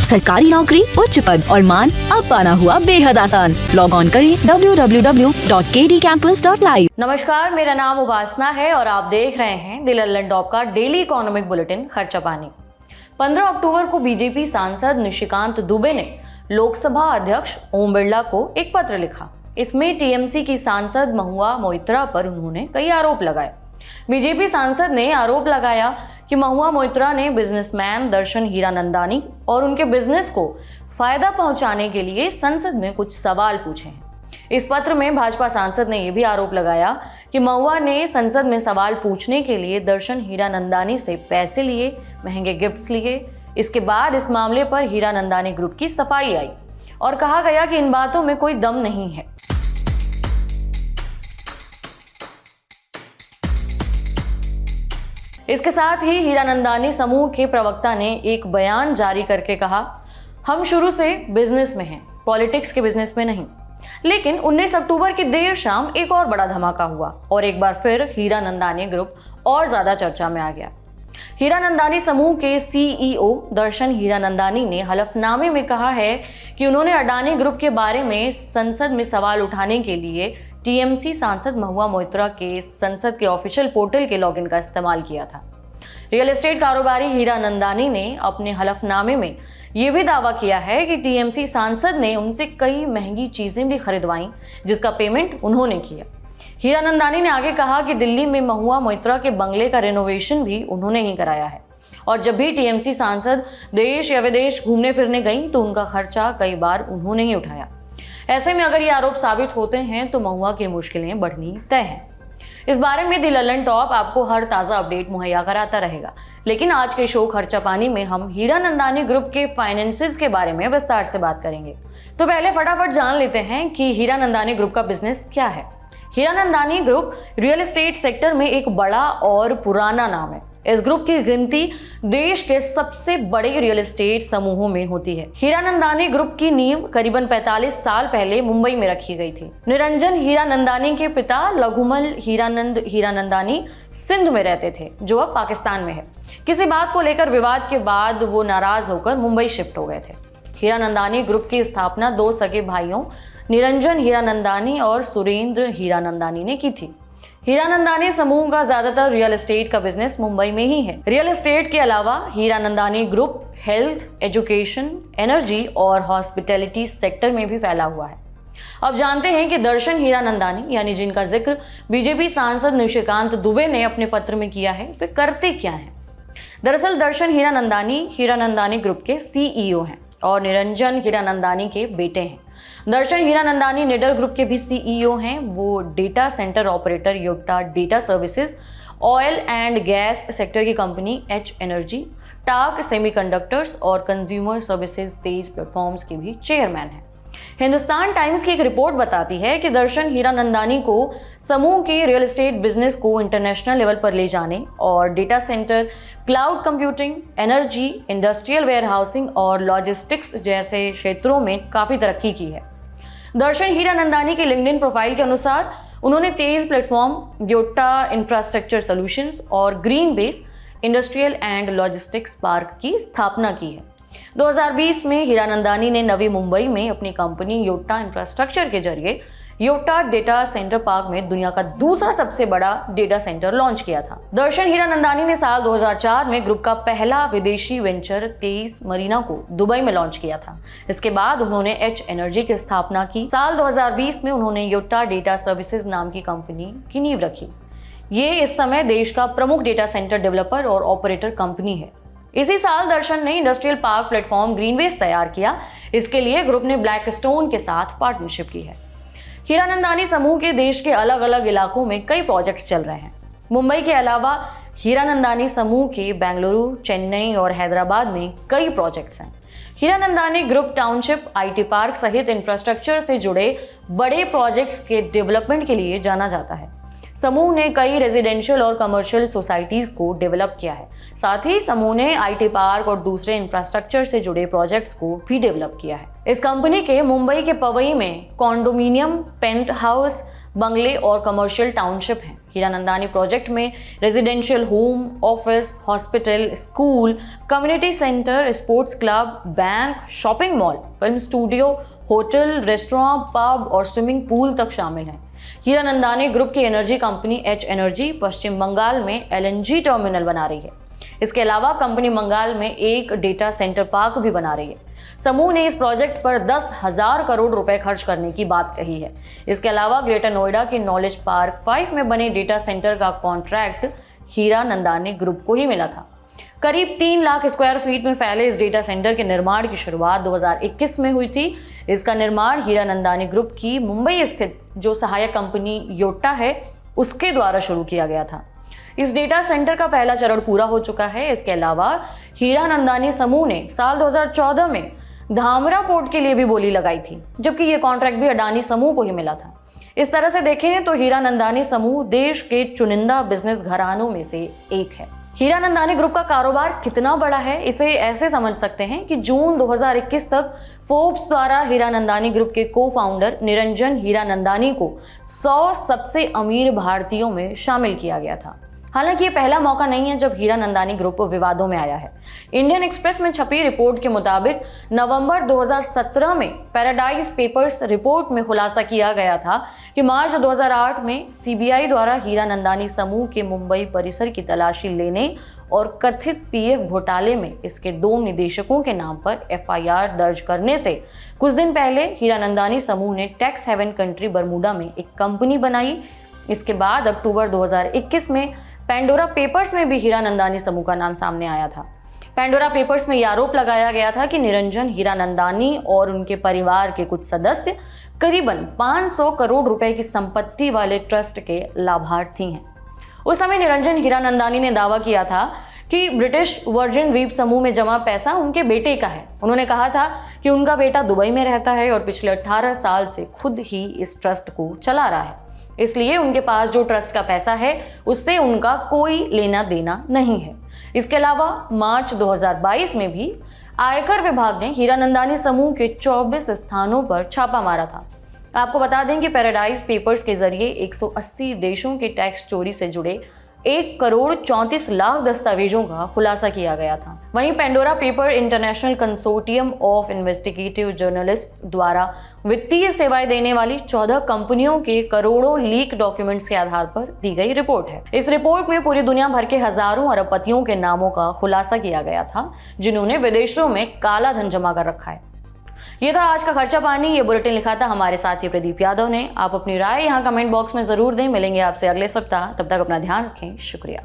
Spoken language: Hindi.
सरकारी नौकरी, उच्च पद और मान अब पाना हुआ बेहद आसान। लॉग ऑन करें www.kdcampus.live। नमस्कार, मेरा नाम उपासना है और आप देख रहे हैं द लल्लन टॉप का डेली इकोनॉमिक बुलेटिन खर्चा पानी। 15 अक्टूबर को बीजेपी सांसद निशिकांत दुबे ने लोकसभा अध्यक्ष ओम बिरला को एक पत्र लिखा। इसमें टीएमसी की सांसद महुआ मोइत्रा पर उन्होंने कई आरोप लगाए। बीजेपी सांसद ने आरोप लगाया कि महुआ मोइत्रा ने बिजनेसमैन दर्शन हीरानंदानी और उनके बिजनेस को फायदा पहुंचाने के लिए संसद में कुछ सवाल पूछे हैं। इस पत्र में भाजपा सांसद ने यह भी आरोप लगाया कि महुआ ने संसद में सवाल पूछने के लिए दर्शन हीरानंदानी से पैसे लिए, महंगे गिफ्ट्स लिए। इसके बाद इस मामले पर हीरानंदानी ग्रुप की सफाई आई और कहा गया कि इन बातों में कोई दम नहीं है। इसके साथ ही हीरानंदानी समूह के प्रवक्ता ने एक बयान जारी करके कहा, हम शुरू से बिजनेस में हैं, पॉलिटिक्स के बिजनेस में नहीं। लेकिन 19 अक्टूबर की देर शाम एक और बड़ा धमाका हुआ और एक बार फिर हीरानंदानी ग्रुप और ज्यादा चर्चा में आ गया। हीरानंदानी समूह के सीईओ दर्शन हीरानंदानी ने हलफनामे में कहा है कि उन्होंने अडानी ग्रुप के बारे में संसद में सवाल उठाने के लिए टीएमसी सांसद महुआ मोइत्रा के संसद के ऑफिशियल पोर्टल के लॉगिन का इस्तेमाल किया था। रियल एस्टेट कारोबारी हीरानंदानी ने अपने हलफनामे में यह भी दावा किया है कि टीएमसी सांसद ने उनसे कई महंगी चीजें भी खरीदवाईं, जिसका पेमेंट उन्होंने किया। हीरानंदानी ने आगे कहा कि दिल्ली में महुआ मोइत्रा के बंगले का रेनोवेशन भी उन्होंने ही कराया है और जब भी टीएमसी सांसद देश या विदेश घूमने फिरने गई तो उनका खर्चा कई बार उन्होंने ही उठाया। ऐसे में अगर ये आरोप साबित होते हैं तो महुआ की मुश्किलें बढ़नी तय हैं। इस बारे में द लल्लन टॉप आपको हर ताज़ा अपडेट मुहैया कराता रहेगा, लेकिन आज के शो खर्चा पानी में हम हीरानंदानी ग्रुप के फाइनेंसेस के बारे में विस्तार से बात करेंगे। तो पहले फटाफट जान लेते हैं कि हीरानंदानी ग्रुप का बिजनेस क्या है। Hiranandani group real estate sector में एक बड़ा और पुराना नाम है। इस ग्रुप की गिनती देश के सबसे बड़े रियल एस्टेट समूहों में होती है। हीरानंदानी ग्रुप की नींव करीबन 45 साल पहले मुंबई में रखी गई थी। निरंजन हीरानंदानी के पिता लघुमल हीरानंदानी सिंध में रहते थे, जो अब पाकिस्तान में है। किसी बात को लेकर विवाद के बाद वो नाराज होकर मुंबई शिफ्ट हो गए थे। हीरानंदानी ग्रुप की स्थापना 2 सगे भाइयों निरंजन हीरानंदानी और सुरेंद्र हीरानंदानी ने की थी। हीरानंदानी समूह का ज्यादातर रियल एस्टेट का बिजनेस मुंबई में ही है। रियल एस्टेट के अलावा Hiranandani group health, education, energy और हॉस्पिटैलिटी सेक्टर में भी फैला हुआ है। अब जानते हैं कि दर्शन हीरानंदानी यानी जिनका जिक्र बीजेपी सांसद निशिकांत दुबे ने अपने पत्र में किया है, वे करते क्या हैं। दरअसल दर्शन हीरानंदानी ग्रुप के सीईओ हैं और निरंजन हीरानंदानी के बेटे हैं। दर्शन हीरानंदानी निडर ग्रुप के भी सीईओ हैं। वो data centre operator Yotta data services, oil and gas sector की company H energy, Tarq semiconductors और कंज्यूमर सर्विसेज तेज प्लेटफॉर्म्स के भी चेयरमैन हैं। हिंदुस्तान टाइम्स की एक रिपोर्ट बताती है कि दर्शन हीरानंदानी को समूह के रियल एस्टेट बिजनेस को इंटरनेशनल लेवल पर ले जाने और data centre, cloud computing, energy, industrial warehousing और लॉजिस्टिक्स जैसे क्षेत्रों में काफ़ी तरक्की की है। दर्शन हीरानंदानी के लिंक्डइन प्रोफाइल के अनुसार उन्होंने तेज प्लेटफॉर्म, योटा इंफ्रास्ट्रक्चर सॉल्यूशंस और green base industrial and logistics park की स्थापना की है। 2020 में हीरानंदानी ने नवी मुंबई में अपनी कंपनी योटा इंफ्रास्ट्रक्चर के जरिए योटा डेटा सेंटर पार्क में दुनिया का दूसरा सबसे बड़ा डेटा सेंटर लॉन्च किया था। दर्शन हीरानंदानी ने साल 2004 में ग्रुप का पहला विदेशी वेंचर 23 मरीना को दुबई में लॉन्च किया था। इसके बाद उन्होंने एच एनर्जी की स्थापना की। साल 2020 में उन्होंने योटा डेटा सर्विसेज नाम की कंपनी की नींव रखी। ये इस समय देश का प्रमुख डेटा सेंटर डेवलपर और ऑपरेटर कंपनी है। इसी साल दर्शन ने इंडस्ट्रियल पार्क प्लेटफॉर्म ग्रीनवेज तैयार किया। इसके लिए ग्रुप ने ब्लैकस्टोन के साथ पार्टनरशिप की है। हीरानंदानी समूह के देश के अलग अलग इलाकों में कई प्रोजेक्ट्स चल रहे हैं। मुंबई के अलावा हीरानंदानी समूह के बेंगलुरु, चेन्नई और हैदराबाद में कई प्रोजेक्ट्स हैं। Hiranandani group township, IT park सहित इंफ्रास्ट्रक्चर से जुड़े बड़े प्रोजेक्ट्स के डेवलपमेंट के लिए जाना जाता है। समूह ने कई रेजिडेंशियल और कमर्शियल सोसाइटीज को डेवलप किया है। साथ ही समूह ने आईटी पार्क और दूसरे इंफ्रास्ट्रक्चर से जुड़े प्रोजेक्ट्स को भी डेवलप किया है। इस कंपनी के मुंबई के पवई में कॉन्डोमिनियम, पेंट हाउस, बंगले और कमर्शियल टाउनशिप हैं। हीरानंदानी प्रोजेक्ट में residential home, office, hospital, school, community centre, sports club, bank, shopping mall, film studio, hotel, restaurant, pub और स्विमिंग पूल तक शामिल हैं। हीरानंदानी ग्रुप की एनर्जी कंपनी एच एनर्जी पश्चिम बंगाल में LNG टर्मिनल बना रही है। इसके अलावा कंपनी बंगाल में एक डेटा सेंटर पार्क भी बना रही है। समूह ने इस प्रोजेक्ट पर 10,000 करोड़ रुपए खर्च करने की बात कही है। इसके अलावा ग्रेटर नोएडा के नॉलेज पार्क 5 में बने डेटा सेंटर का कॉन्ट्रैक्ट हीरानंदानी ग्रुप को ही मिला था। करीब 3 लाख स्क्वायर फीट में फैले इस डेटा सेंटर के निर्माण की शुरुआत 2021 में हुई थी। इसका निर्माण हीरानंदानी ग्रुप की मुंबई स्थित जो सहायक कंपनी योट्टा है उसके द्वारा शुरू किया गया था। इस डेटा सेंटर का पहला चरण पूरा हो चुका है। इसके अलावा हीरानंदानी समूह ने साल 2014 में धामरा पोर्ट के लिए भी बोली लगाई थी, जबकि ये कॉन्ट्रैक्ट भी अडानी समूह को ही मिला था। इस तरह से देखें तो हीरानंदानी समूह देश के चुनिंदा बिजनेस घरानों में से एक है। हीरानंदानी ग्रुप का कारोबार कितना बड़ा है इसे ऐसे समझ सकते हैं कि जून 2021 तक फोर्ब्स द्वारा हीरानंदानी ग्रुप के को फाउंडर निरंजन हीरानंदानी को 100 सबसे अमीर भारतीयों में शामिल किया गया था। हालांकि ये पहला मौका नहीं है जब हीरानंदानी ग्रुप विवादों में आया है। इंडियन एक्सप्रेस में छपी रिपोर्ट के मुताबिक नवंबर 2017 में पैराडाइज पेपर्स रिपोर्ट में खुलासा किया गया था कि मार्च 2008 में CBI द्वारा हीरानंदानी समूह के मुंबई परिसर की तलाशी लेने और कथित PF घोटाले में इसके 2 निदेशकों के नाम पर FIR दर्ज करने से कुछ दिन पहले हीरानंदानी समूह ने टैक्स हेवन कंट्री बरमूडा में एक कंपनी बनाई। इसके बाद अक्टूबर 2021 में पेंडोरा पेपर्स में भी हीरानंदानी समूह का नाम सामने आया था। पेंडोरा पेपर्स में यह आरोप लगाया गया था कि निरंजन हीरानंदानी और उनके परिवार के कुछ सदस्य करीबन 500 करोड़ रुपए की संपत्ति वाले ट्रस्ट के लाभार्थी हैं। उस समय निरंजन हीरानंदानी ने दावा किया था कि ब्रिटिश वर्जिन द्वीप समूह में जमा पैसा उनके बेटे का है। उन्होंने कहा था कि उनका बेटा दुबई में रहता है और पिछले 18 साल से खुद ही इस ट्रस्ट को चला रहा है, इसलिए उनके पास जो ट्रस्ट का पैसा है उससे उनका कोई लेना देना नहीं है। इसके अलावा मार्च 2022 में भी आयकर विभाग ने हीरानंदानी समूह के 24 स्थानों पर छापा मारा था। आपको बता दें कि पैराडाइज पेपर्स के जरिए 180 देशों के टैक्स चोरी से जुड़े 1 करोड़ 34 लाख दस्तावेजों का खुलासा किया गया था। वहीं Pandora paper international consortium of investigative journalist द्वारा वित्तीय सेवाएं देने वाली 14 कंपनियों के करोड़ों लीक डॉक्यूमेंट्स के आधार पर दी गई रिपोर्ट है। इस रिपोर्ट में पूरी दुनिया भर के हजारों अरबपतियों के नामों का खुलासा किया गया था जिन्होंने विदेशों में काला धन जमा कर रखा है। ये था आज का खर्चा पानी। ये बुलेटिन लिखा था हमारे साथी प्रदीप यादव ने। आप अपनी राय यहाँ कमेंट बॉक्स में जरूर दें। मिलेंगे आपसे अगले सप्ताह, तब तक अपना ध्यान रखें। शुक्रिया।